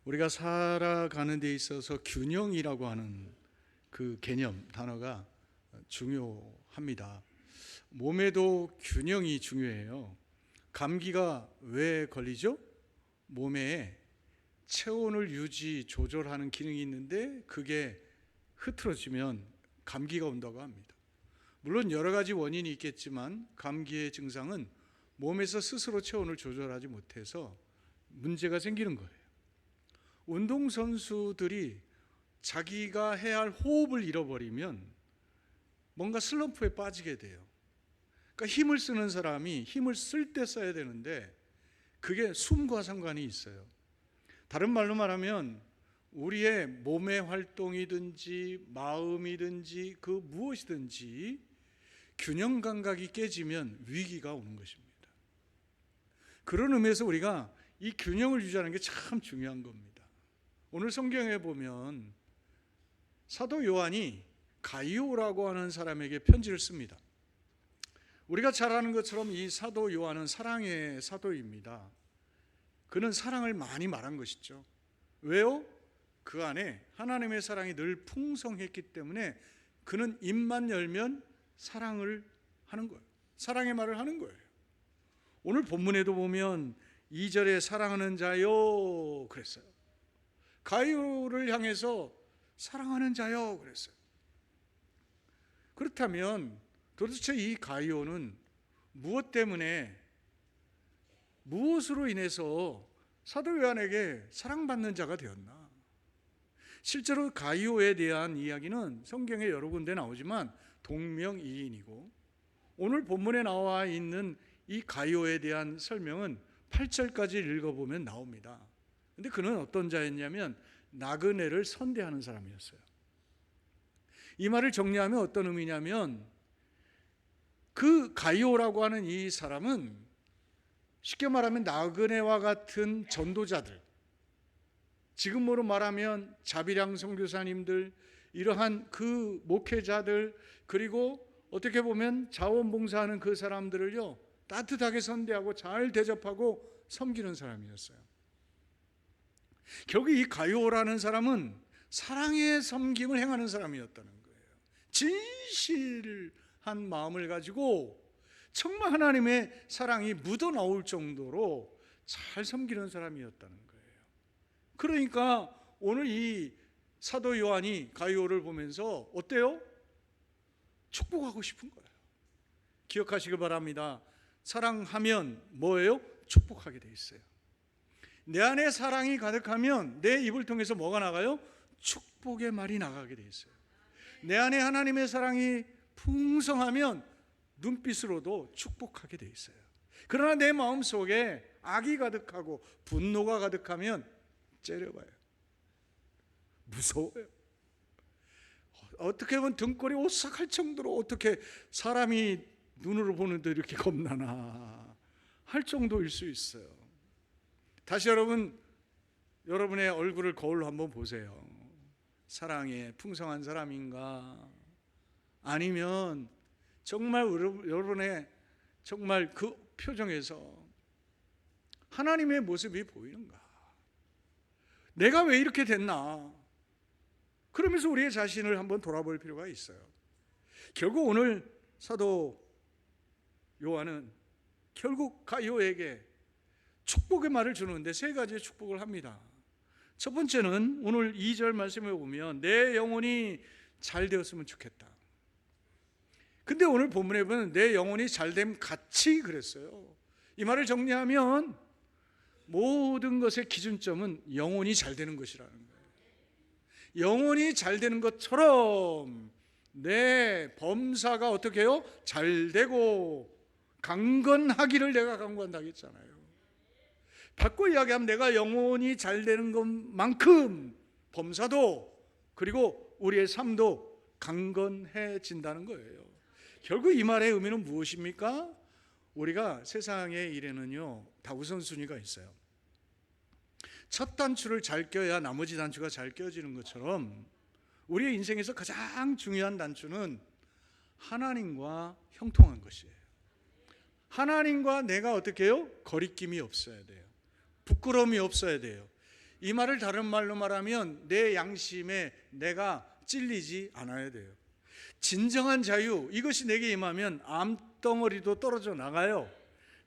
우리가 살아가는 데 있어서 균형이라고 하는 그 개념, 단어가 중요합니다. 몸에도 균형이 중요해요. 감기가 왜 걸리죠? 몸에 체온을 조절하는 기능이 있는데 그게 흐트러지면 감기가 온다고 합니다. 물론 여러 가지 원인이 있겠지만 감기의 증상은 몸에서 스스로 체온을 조절하지 못해서 문제가 생기는 거예요. 운동선수들이 자기가 해야 할 호흡을 잃어버리면 뭔가 슬럼프에 빠지게 돼요. 그러니까 힘을 쓰는 사람이 힘을 쓸 때 써야 되는데 그게 숨과 상관이 있어요. 다른 말로 말하면 우리의 몸의 활동이든지 마음이든지 그 무엇이든지 균형 감각이 깨지면 위기가 오는 것입니다. 그런 의미에서 우리가 이 균형을 유지하는 게 참 중요한 겁니다. 오늘 성경에 보면 사도 요한이 가이오라고 하는 사람에게 편지를 씁니다. 우리가 잘 아는 것처럼 이 사도 요한은 사랑의 사도입니다. 그는 사랑을 많이 말한 것이죠. 왜요? 그 안에 하나님의 사랑이 늘 풍성했기 때문에 그는 입만 열면 사랑을 하는 거예요. 사랑의 말을 하는 거예요. 오늘 본문에도 보면 2절에 사랑하는 자요 그랬어요. 가이오를 향해서 사랑하는 자요 그랬어요. 그렇다면 도대체 이 가이오는 무엇 때문에, 무엇으로 인해서 사도 요한에게 사랑받는 자가 되었나? 실제로 가이오에 대한 이야기는 성경에 여러 군데 나오지만 동명이인이고, 오늘 본문에 나와 있는 이 가이오에 대한 설명은 8절까지 읽어보면 나옵니다. 근데 그는 어떤 자였냐면 나그네를 선대하는 사람이었어요. 이 말을 정리하면 어떤 의미냐면, 그 가이오라고 하는 이 사람은 쉽게 말하면 나그네와 같은 전도자들, 지금으로 말하면 자비량 선교사님들, 이러한 그 목회자들, 그리고 어떻게 보면 자원봉사하는 그 사람들을요 따뜻하게 선대하고 잘 대접하고 섬기는 사람이었어요. 결국 이 가이오라는 사람은 사랑의 섬김을 행하는 사람이었다는 거예요. 진실한 마음을 가지고 정말 하나님의 사랑이 묻어나올 정도로 잘 섬기는 사람이었다는 거예요. 그러니까 오늘 이 사도 요한이 가이오를 보면서 어때요? 축복하고 싶은 거예요. 기억하시기 바랍니다. 사랑하면 뭐예요? 축복하게 돼 있어요. 내 안에 사랑이 가득하면 내 입을 통해서 뭐가 나가요? 축복의 말이 나가게 돼 있어요. 내 안에 하나님의 사랑이 풍성하면 눈빛으로도 축복하게 돼 있어요. 그러나 내 마음속에 악이 가득하고 분노가 가득하면 째려봐요. 무서워요. 어떻게 보면 등골이 오싹할 정도로 어떻게 사람이 눈으로 보는데 이렇게 겁나나 할 정도일 수 있어요. 다시 여러분의 얼굴을 거울로 한번 보세요. 사랑에 풍성한 사람인가? 아니면 정말 여러분의 정말 그 표정에서 하나님의 모습이 보이는가? 내가 왜 이렇게 됐나? 그러면서 우리의 자신을 한번 돌아볼 필요가 있어요. 결국 오늘 사도 요한은 결국 가이오에게 축복의 말을 주는데 세 가지의 축복을 합니다. 첫 번째는 오늘 2절 말씀에 보면 내 영혼이 잘 되었으면 좋겠다. 근데 오늘 본문에 보면 내 영혼이 잘됨 같이 그랬어요. 이 말을 정리하면 모든 것의 기준점은 영혼이 잘 되는 것이라는 거예요. 영혼이 잘 되는 것처럼 내 범사가 어떻게 해요? 잘 되고 강건하기를 내가 강구한다고 했잖아요. 바꿔 이야기하면 내가 영혼이 잘 되는 것만큼 범사도 그리고 우리의 삶도 강건해진다는 거예요. 결국 이 말의 의미는 무엇입니까? 우리가 세상의 일에는요 다 우선순위가 있어요. 첫 단추를 잘 껴야 나머지 단추가 잘 껴지는 것처럼 우리의 인생에서 가장 중요한 단추는 하나님과 형통한 것이에요. 하나님과 내가 어떻게 해요? 거리낌이 없어야 돼요. 부끄러움이 없어야 돼요. 이 말을 다른 말로 말하면 내 양심에 내가 찔리지 않아야 돼요. 진정한 자유, 이것이 내게 임하면 암덩어리도 떨어져 나가요.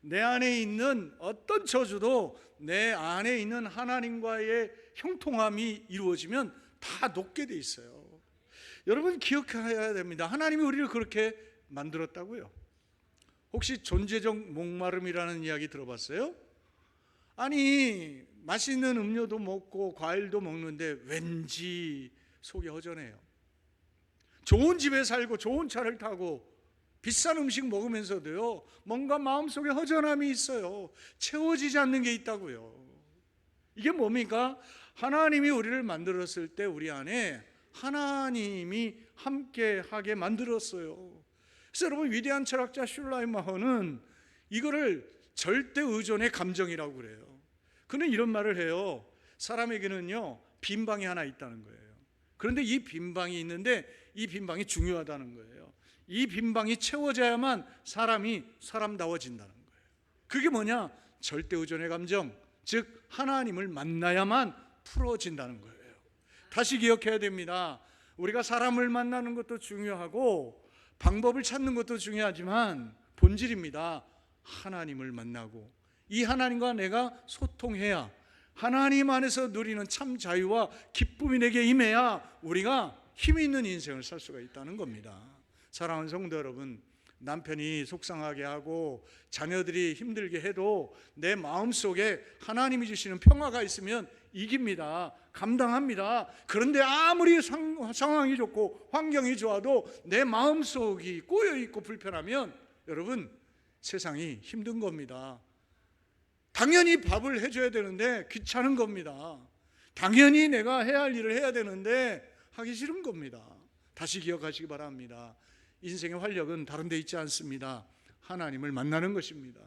내 안에 있는 어떤 저주도 내 안에 있는 하나님과의 형통함이 이루어지면 다 녹게 돼 있어요. 여러분 기억해야 됩니다. 하나님이 우리를 그렇게 만들었다고요. 혹시 존재적 목마름이라는 이야기 들어봤어요? 아니, 맛있는 음료도 먹고 과일도 먹는데 왠지 속이 허전해요. 좋은 집에 살고 좋은 차를 타고 비싼 음식 먹으면서도요, 뭔가 마음속에 허전함이 있어요. 채워지지 않는 게 있다고요. 이게 뭡니까? 하나님이 우리를 만들었을 때 우리 안에 하나님이 함께하게 만들었어요. 그래서 여러분, 위대한 철학자 슐라이마허는 이거를 절대 의존의 감정이라고 그래요. 그는 이런 말을 해요. 사람에게는요, 빈방이 하나 있다는 거예요. 그런데 이 빈방이 있는데 이 빈방이 중요하다는 거예요. 이 빈방이 채워져야만 사람이 사람다워진다는 거예요. 그게 뭐냐? 절대 의존의 감정, 즉 하나님을 만나야만 풀어진다는 거예요. 다시 기억해야 됩니다. 우리가 사람을 만나는 것도 중요하고 방법을 찾는 것도 중요하지만 본질입니다. 하나님을 만나고 이 하나님과 내가 소통해야, 하나님 안에서 누리는 참 자유와 기쁨이 내게 임해야 우리가 힘이 있는 인생을 살 수가 있다는 겁니다. 사랑하는 성도 여러분, 남편이 속상하게 하고 자녀들이 힘들게 해도 내 마음속에 하나님이 주시는 평화가 있으면 이깁니다. 감당합니다. 그런데 아무리 상황이 좋고 환경이 좋아도 내 마음속이 꼬여있고 불편하면 여러분, 세상이 힘든 겁니다. 당연히 밥을 해줘야 되는데 귀찮은 겁니다. 당연히 내가 해야 할 일을 해야 되는데 하기 싫은 겁니다. 다시 기억하시기 바랍니다. 인생의 활력은 다른 데 있지 않습니다. 하나님을 만나는 것입니다.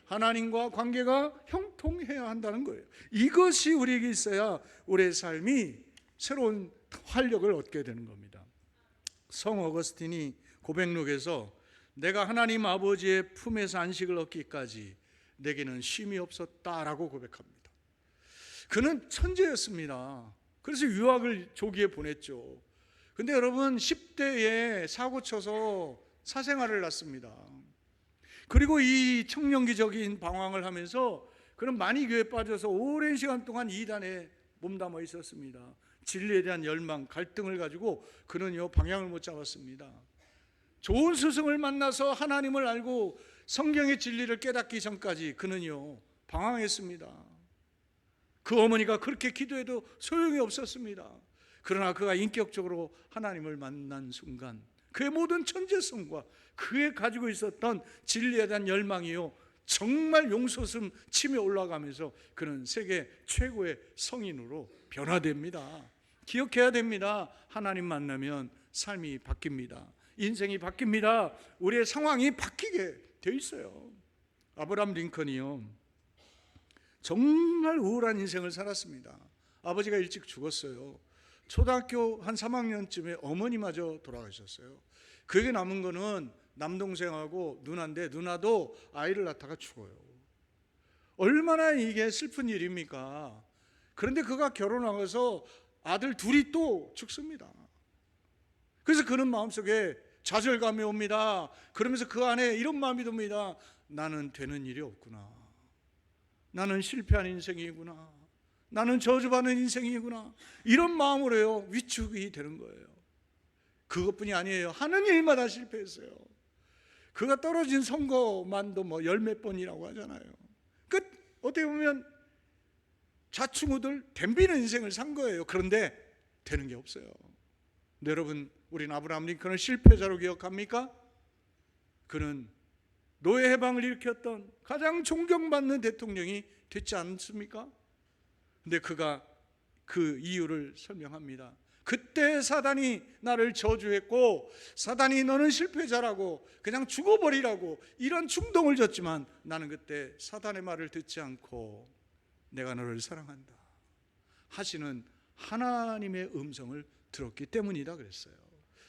하나님과 관계가 형통해야 한다는 거예요. 이것이 우리에게 있어야 우리의 삶이 새로운 활력을 얻게 되는 겁니다. 성 어거스틴이 고백록에서 내가 하나님 아버지의 품에서 안식을 얻기까지 내게는 쉼이 없었다라고 고백합니다. 그는 천재였습니다. 그래서 유학을 조기에 보냈죠. 근데 여러분, 10대에 사고 쳐서 사생활을 낳습니다. 그리고 이 청년기적인 방황을 하면서 그는 많이 교회에 빠져서 오랜 시간 동안 이단에 몸담아 있었습니다. 진리에 대한 열망, 갈등을 가지고 그는요, 방향을 못 잡았습니다. 좋은 스승을 만나서 하나님을 알고 성경의 진리를 깨닫기 전까지 그는요, 방황했습니다. 그 어머니가 그렇게 기도해도 소용이 없었습니다. 그러나 그가 인격적으로 하나님을 만난 순간 그의 모든 천재성과 그의 가지고 있었던 진리에 대한 열망이요, 정말 용솟음 치며 올라가면서 그는 세계 최고의 성인으로 변화됩니다. 기억해야 됩니다. 하나님 만나면 삶이 바뀝니다. 인생이 바뀝니다. 우리의 상황이 바뀌게 돼 있어요. 아브라함 링컨이요, 정말 우울한 인생을 살았습니다. 아버지가 일찍 죽었어요. 초등학교 한 3학년쯤에 어머니마저 돌아가셨어요. 그에게 남은 거는 남동생하고 누나인데 누나도 아이를 낳다가 죽어요. 얼마나 이게 슬픈 일입니까? 그런데 그가 결혼하고서 아들 둘이 또 죽습니다. 그래서 그는 마음속에 좌절감이 옵니다. 그러면서 그 안에 이런 마음이 듭니다. 나는 되는 일이 없구나. 나는 실패한 인생이구나. 나는 저주받는 인생이구나. 이런 마음으로요, 위축이 되는 거예요. 그것뿐이 아니에요. 하는 일마다 실패했어요. 그가 떨어진 선거만도 뭐 열 몇 번이라고 하잖아요. 어떻게 보면 좌충우돌 덤비는 인생을 산 거예요. 그런데 되는 게 없어요. 근데 여러분, 우리는 아브라함 링컨을 실패자로 기억합니까? 그는 노예 해방을 일으켰던 가장 존경받는 대통령이 됐지 않습니까? 근데 그가 그 이유를 설명합니다. 그때 사단이 나를 저주했고 사단이 너는 실패자라고 그냥 죽어버리라고 이런 충동을 줬지만 나는 그때 사단의 말을 듣지 않고 내가 너를 사랑한다 하시는 하나님의 음성을 들었기 때문이다 그랬어요.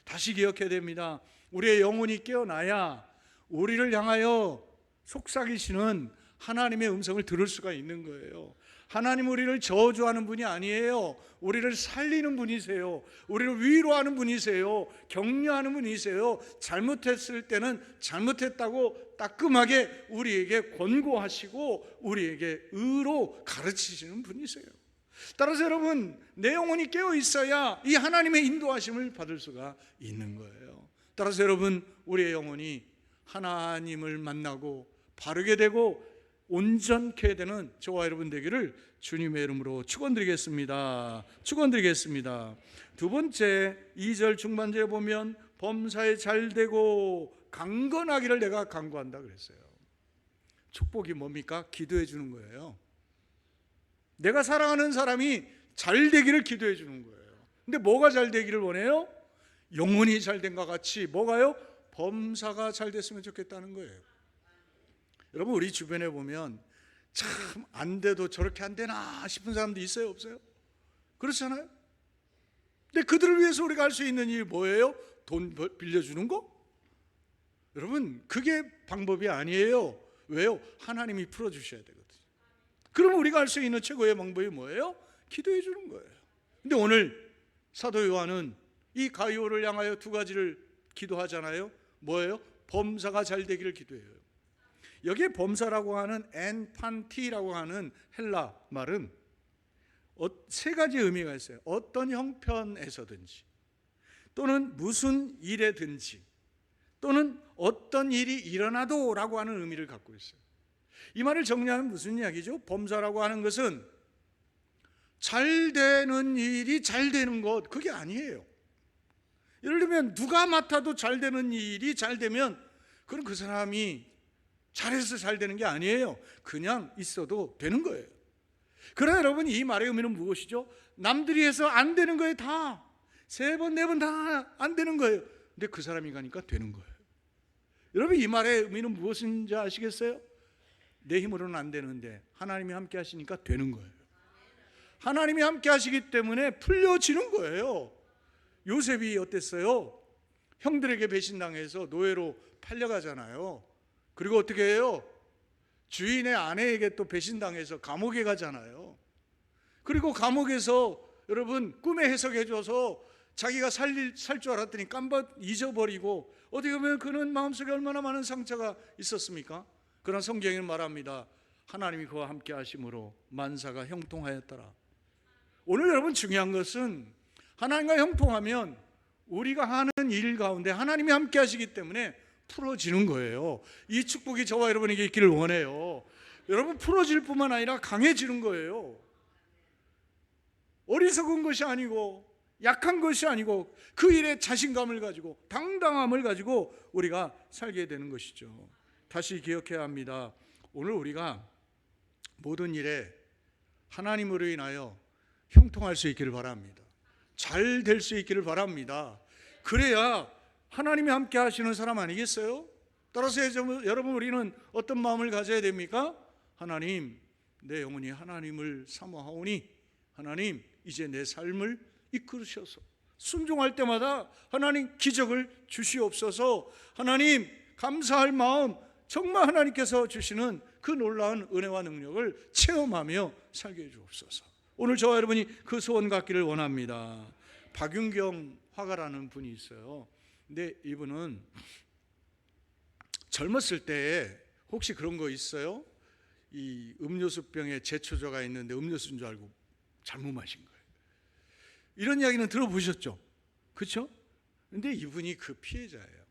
다시 기억해야 됩니다. 우리의 영혼이 깨어나야 우리를 향하여 속삭이시는 하나님의 음성을 들을 수가 있는 거예요. 하나님 우리를 저주하는 분이 아니에요. 우리를 살리는 분이세요. 우리를 위로하는 분이세요. 격려하는 분이세요. 잘못했을 때는 잘못했다고 따끔하게 우리에게 권고하시고 우리에게 의로 가르치시는 분이세요. 따라서 여러분, 내 영혼이 깨어 있어야 이 하나님의 인도하심을 받을 수가 있는 거예요. 따라서 여러분, 우리의 영혼이 하나님을 만나고 바르게 되고 온전케 되는 저와 여러분 되기를 주님의 이름으로 축원드리겠습니다. 축원드리겠습니다. 두 번째, 2절 중반절에 보면 범사에 잘되고 강건하기를 내가 간구한다 그랬어요. 축복이 뭡니까? 기도해 주는 거예요. 내가 사랑하는 사람이 잘 되기를 기도해 주는 거예요. 근데 뭐가 잘 되기를 원해요? 영혼이 잘 된 것 같이 뭐가요? 범사가 잘 됐으면 좋겠다는 거예요. 여러분, 우리 주변에 보면 참 안 돼도 저렇게 안 되나 싶은 사람도 있어요, 없어요? 그렇잖아요. 근데 그들을 위해서 우리가 할 수 있는 일이 뭐예요? 돈 빌려주는 거? 여러분, 그게 방법이 아니에요. 왜요? 하나님이 풀어주셔야 되거든요. 그러면 우리가 할 수 있는 최고의 방법이 뭐예요? 기도해 주는 거예요. 근데 오늘 사도 요한은 이 가이오를 향하여 두 가지를 기도하잖아요. 뭐예요? 범사가 잘 되기를 기도해요. 여기에 범사라고 하는 엔판티라고 하는 헬라 말은 세 가지 의미가 있어요. 어떤 형편에서든지, 또는 무슨 일에든지, 또는 어떤 일이 일어나도 라고 하는 의미를 갖고 있어요. 이 말을 정리하면 무슨 이야기죠? 범사라고 하는 것은 잘 되는 일이 잘 되는 것, 그게 아니에요. 예를 들면 누가 맡아도 잘 되는 일이 잘 되면 그럼 그 사람이 잘해서 잘 되는 게 아니에요. 그냥 있어도 되는 거예요. 그러나 여러분, 이 말의 의미는 무엇이죠? 남들이 해서 안 되는 거예요. 다 3번 4번 다 안 되는 거예요. 근데 그 사람이 가니까 되는 거예요. 여러분, 이 말의 의미는 무엇인지 아시겠어요? 내 힘으로는 안 되는데 하나님이 함께 하시니까 되는 거예요. 하나님이 함께 하시기 때문에 풀려지는 거예요. 요셉이 어땠어요? 형들에게 배신당해서 노예로 팔려가잖아요. 그리고 어떻게 해요? 주인의 아내에게 또 배신당해서 감옥에 가잖아요. 그리고 감옥에서 여러분 꿈에 해석해줘서 자기가 살 줄 알았더니 깜빡 잊어버리고, 어떻게 보면 그는 마음속에 얼마나 많은 상처가 있었습니까? 그러나 성경에는 말합니다. 하나님이 그와 함께 하심으로 만사가 형통하였더라. 오늘 여러분, 중요한 것은 하나님과 형통하면 우리가 하는 일 가운데 하나님이 함께 하시기 때문에 풀어지는 거예요. 이 축복이 저와 여러분에게 있기를 원해요. 여러분, 풀어질 뿐만 아니라 강해지는 거예요. 어리석은 것이 아니고 약한 것이 아니고 그 일에 자신감을 가지고 당당함을 가지고 우리가 살게 되는 것이죠. 다시 기억해야 합니다. 오늘 우리가 모든 일에 하나님으로 인하여 형통할 수 있기를 바랍니다. 잘 될 수 있기를 바랍니다. 그래야 하나님이 함께 하시는 사람 아니겠어요? 따라서 여러분, 우리는 어떤 마음을 가져야 됩니까? 하나님, 내 영혼이 하나님을 사모하오니 하나님, 이제 내 삶을 이끌으셔서 순종할 때마다 하나님 기적을 주시옵소서. 하나님, 감사할 마음, 정말 하나님께서 주시는 그 놀라운 은혜와 능력을 체험하며 살게 해주옵소서. 오늘 저와 여러분이 그 소원 갖기를 원합니다. 박윤경 화가라는 분이 있어요. 근데 이분은 젊었을 때에 혹시 그런 거 있어요? 이 음료수병에 제초저가 있는데 음료수인 줄 알고 잘못 마신 거예요. 이런 이야기는 들어보셨죠? 그렇죠? 근데 이분이 그 피해자예요.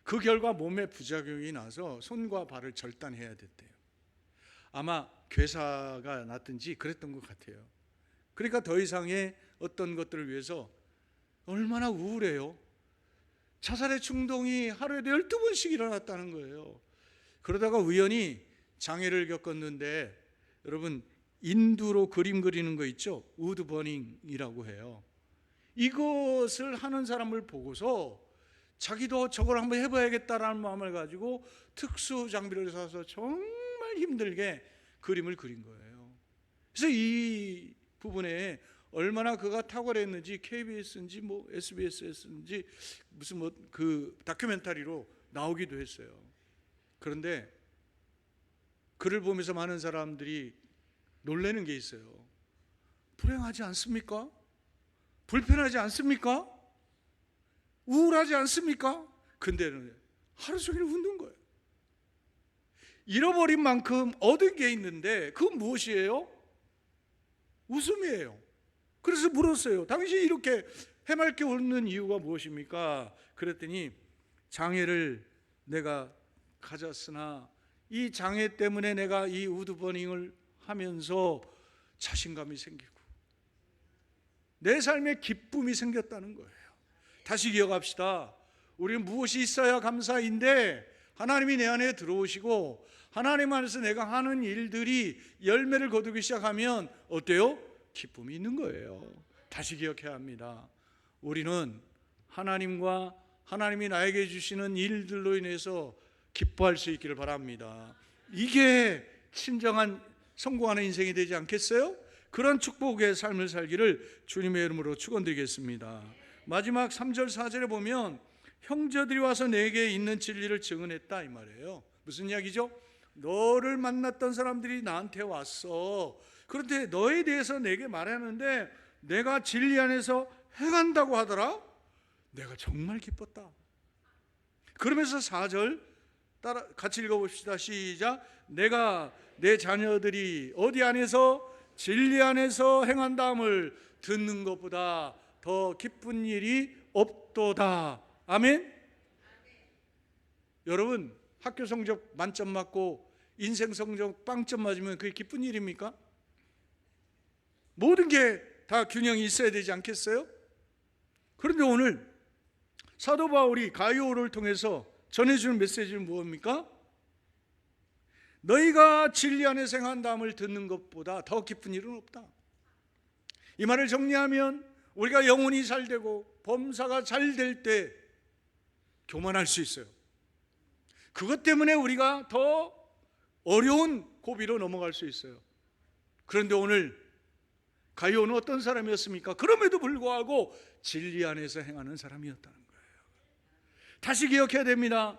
그 결과 몸에 부작용이 나서 손과 발을 절단해야 됐대요. 아마 괴사가 났든지 그랬던 것 같아요. 그러니까 더 이상의 어떤 것들을 위해서 얼마나 우울해요. 자살의 충동이 하루에 12번씩 일어났다는 거예요. 그러다가 우연히 장애를 겪었는데, 여러분, 인두로 그림 그리는 거 있죠? 우드버닝이라고 해요. 이것을 하는 사람을 보고서 자기도 저걸 한번 해봐야겠다라는 마음을 가지고 특수 장비를 사서 정말 힘들게 그림을 그린 거예요. 그래서 이 부분에 얼마나 그가 탁월했는지 KBS인지 뭐 SBS인지 무슨 뭐 그 다큐멘터리로 나오기도 했어요. 그런데 그를 보면서 많은 사람들이 놀라는 게 있어요. 불행하지 않습니까? 불편하지 않습니까? 우울하지 않습니까? 근데는 하루 종일 웃는 거예요. 잃어버린 만큼 얻은 게 있는데 그건 무엇이에요? 웃음이에요. 그래서 물었어요. 당신이 이렇게 해맑게 웃는 이유가 무엇입니까? 그랬더니 장애를 내가 가졌으나 이 장애 때문에 내가 이 우드버닝을 하면서 자신감이 생기고 내 삶에 기쁨이 생겼다는 거예요. 다시 기억합시다. 우리는 무엇이 있어야 감사인데 하나님이 내 안에 들어오시고 하나님 안에서 내가 하는 일들이 열매를 거두기 시작하면 어때요? 기쁨이 있는 거예요. 다시 기억해야 합니다. 우리는 하나님과 하나님이 나에게 주시는 일들로 인해서 기뻐할 수 있기를 바랍니다. 이게 진정한 성공하는 인생이 되지 않겠어요? 그런 축복의 삶을 살기를 주님의 이름으로 축원드리겠습니다. 마지막 3절 4절에 보면 형제들이 와서 내게 있는 진리를 증언했다 이 말이에요. 무슨 이야기죠? 너를 만났던 사람들이 나한테 왔어. 그런데 너에 대해서 내게 말하는데 내가 진리 안에서 행한다고 하더라. 내가 정말 기뻤다. 그러면서 4절 따라 같이 읽어봅시다. 시작. 내가 내 자녀들이 어디 안에서 진리 안에서 행한다함을 듣는 것보다 더 기쁜 일이 없도다. 아멘. 여러분 학교 성적 만점 맞고 인생 성적 빵점 맞으면 그게 기쁜 일입니까? 모든 게 다 균형이 있어야 되지 않겠어요? 그런데 오늘 사도 바울이 가이오를 통해서 전해주는 메시지는 무엇입니까? 너희가 진리 안에 행한다함을 듣는 것보다 더 기쁜 일은 없다. 이 말을 정리하면 우리가 영혼이 잘 되고 범사가 잘 될 때 교만할 수 있어요. 그것 때문에 우리가 더 어려운 고비로 넘어갈 수 있어요. 그런데 오늘 가이오는 어떤 사람이었습니까? 그럼에도 불구하고 진리 안에서 행하는 사람이었다는 거예요. 다시 기억해야 됩니다.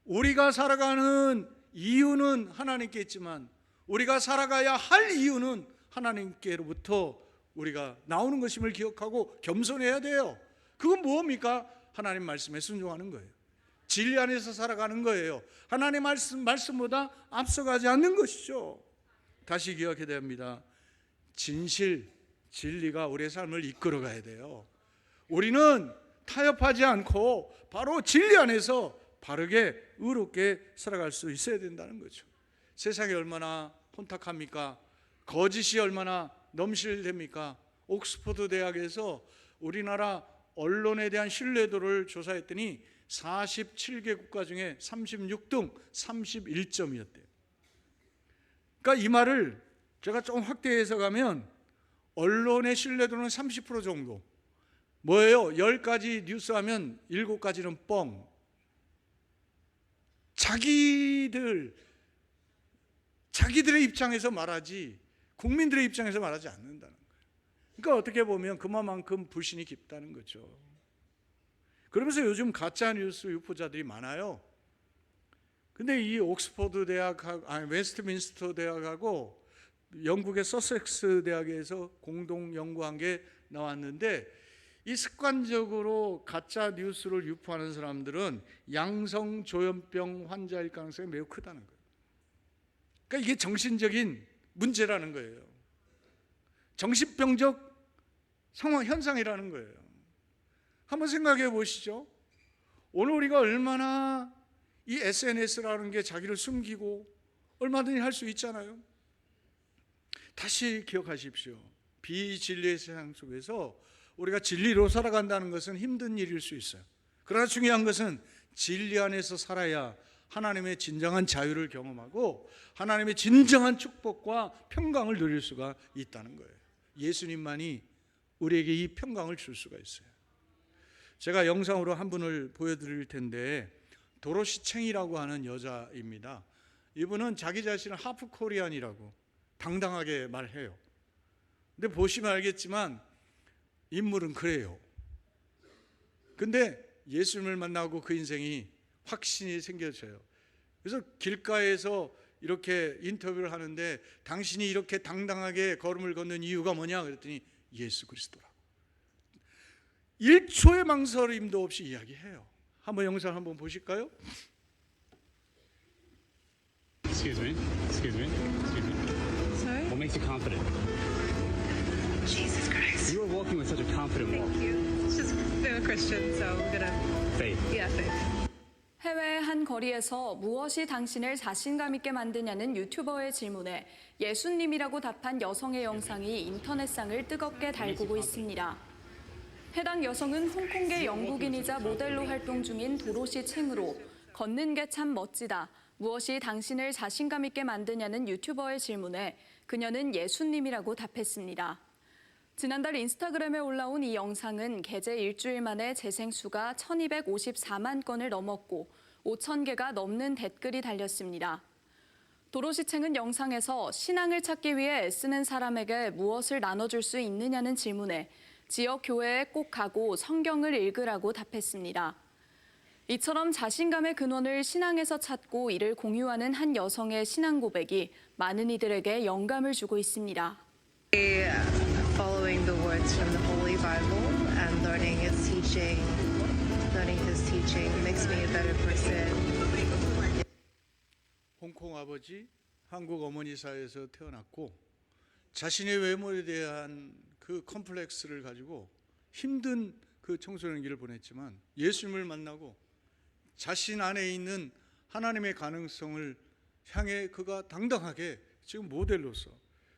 우리가 살아가는 이유는 하나님께 있지만 우리가 살아가야 할 이유는 하나님께로부터 우리가 나오는 것임을 기억하고 겸손해야 돼요. 그건 뭡니까? 하나님 말씀에 순종하는 거예요. 진리 안에서 살아가는 거예요. 하나님 말씀보다 앞서가지 않는 것이죠. 다시 기억해야 됩니다. 진리가 우리의 삶을 이끌어가야 돼요. 우리는 타협하지 않고 바로 진리 안에서 바르게 의롭게 살아갈 수 있어야 된다는 거죠. 세상이 얼마나 혼탁합니까? 거짓이 얼마나 넘실됩니까? 옥스퍼드 대학에서 우리나라 언론에 대한 신뢰도를 조사했더니 47개 국가 중에 36등 31점이었대요. 그러니까 이 말을 제가 좀 확대 해석하면 언론의 신뢰도는 30% 정도. 뭐예요? 10가지 뉴스 하면 7가지는 뻥. 자기들의 입장에서 말하지 국민들의 입장에서 말하지 않는다는 거예요. 그러니까 어떻게 보면 그만큼 불신이 깊다는 거죠. 그러면서 요즘 가짜 뉴스 유포자들이 많아요. 근데 이 옥스퍼드 대학하고 웨스트민스터 대학하고 영국의 서섹스 대학에서 공동 연구한 게 나왔는데 이 습관적으로 가짜 뉴스를 유포하는 사람들은 양성 조현병 환자일 가능성이 매우 크다는 거예요. 그러니까 이게 정신적인 문제라는 거예요. 정신병적 상황 현상이라는 거예요. 한번 생각해 보시죠. 오늘 우리가 얼마나 이 SNS라는 게 자기를 숨기고 얼마든지 할 수 있잖아요. 다시 기억하십시오. 비진리의 세상 속에서 우리가 진리로 살아간다는 것은 힘든 일일 수 있어요. 그러나 중요한 것은 진리 안에서 살아야 하나님의 진정한 자유를 경험하고 하나님의 진정한 축복과 평강을 누릴 수가 있다는 거예요. 예수님만이 우리에게 이 평강을 줄 수가 있어요. 제가 영상으로 한 분을 보여드릴 텐데 도로시 챙이라고 하는 여자입니다. 이분은 자기 자신을 하프 코리안이라고 당당하게 말해요. 근데 보시면 알겠지만 인물은 그래요. 근데 예수님을 만나고 그 인생이 확신이 생겨져요. 그래서 길가에서 이렇게 인터뷰를 하는데 당신이 이렇게 당당하게 걸음을 걷는 이유가 뭐냐 그랬더니 예수 그리스도라고. 1초의 망설임도 없이 이야기해요. 한번 영상 한번 보실까요? Excuse me. Excuse me. Excuse me. Sorry? What makes you confident? Jesus Christ. You are walking with such a confident walk. Thank you. It's just they're a Christian, so I'm gonna Faith. faith. 해외의 한 거리에서 무엇이 당신을 자신감 있게 만드냐는 유튜버의 질문에 예수님이라고 답한 여성의 영상이 인터넷상을 뜨겁게 달구고 있습니다. 해당 여성은 홍콩계 영국인이자 모델로 활동 중인 도로시 챙으로 걷는 게 참 멋지다. 무엇이 당신을 자신감 있게 만드냐는 유튜버의 질문에 그녀는 예수님이라고 답했습니다. 지난달 인스타그램에 올라온 이 영상은 게재 일주일 만에 재생수가 1254만 건을 넘었고 5천 개가 넘는 댓글이 달렸습니다. 도로시챙은 영상에서 신앙을 찾기 위해 애쓰는 사람에게 무엇을 나눠줄 수 있느냐는 질문에 지역 교회에 꼭 가고 성경을 읽으라고 답했습니다. 이처럼 자신감의 근원을 신앙에서 찾고 이를 공유하는 한 여성의 신앙 고백이 많은 이들에게 영감을 주고 있습니다. Following the words from the Holy Bible and learning His teaching makes me a better person. 홍콩 아버지, 한국 어머니 사이에서 태어났고 자신의 외모에 대한 그 컴플렉스를 가지고 힘든 그 청소년기를 보냈지만 예수님을 만나고 자신 안에 있는 하나님의 가능성을 향해 그가 당당하게 지금 모델로서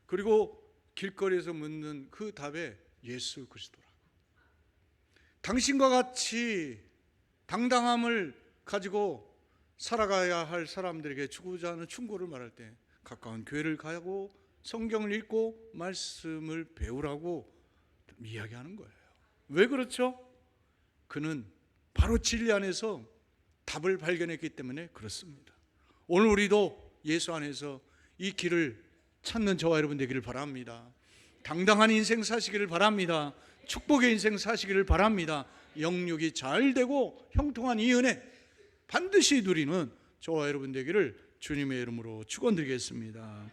그리고 길거리에서 묻는 그 답에 예수 그리스도라고. 당신과 같이 당당함을 가지고 살아가야 할 사람들에게 주고자 하는 충고를 말할 때 가까운 교회를 가고 성경을 읽고 말씀을 배우라고 이야기하는 거예요. 왜 그렇죠? 그는 바로 진리 안에서 답을 발견했기 때문에 그렇습니다. 오늘 우리도 예수 안에서 이 길을 찾는 저와 여러분 되기를 바랍니다. 당당한 인생 사시기를 바랍니다. 축복의 인생 사시기를 바랍니다. 영육이 잘 되고 형통한 이 은혜 반드시 누리는 저와 여러분 되기를 주님의 이름으로 축원드리겠습니다.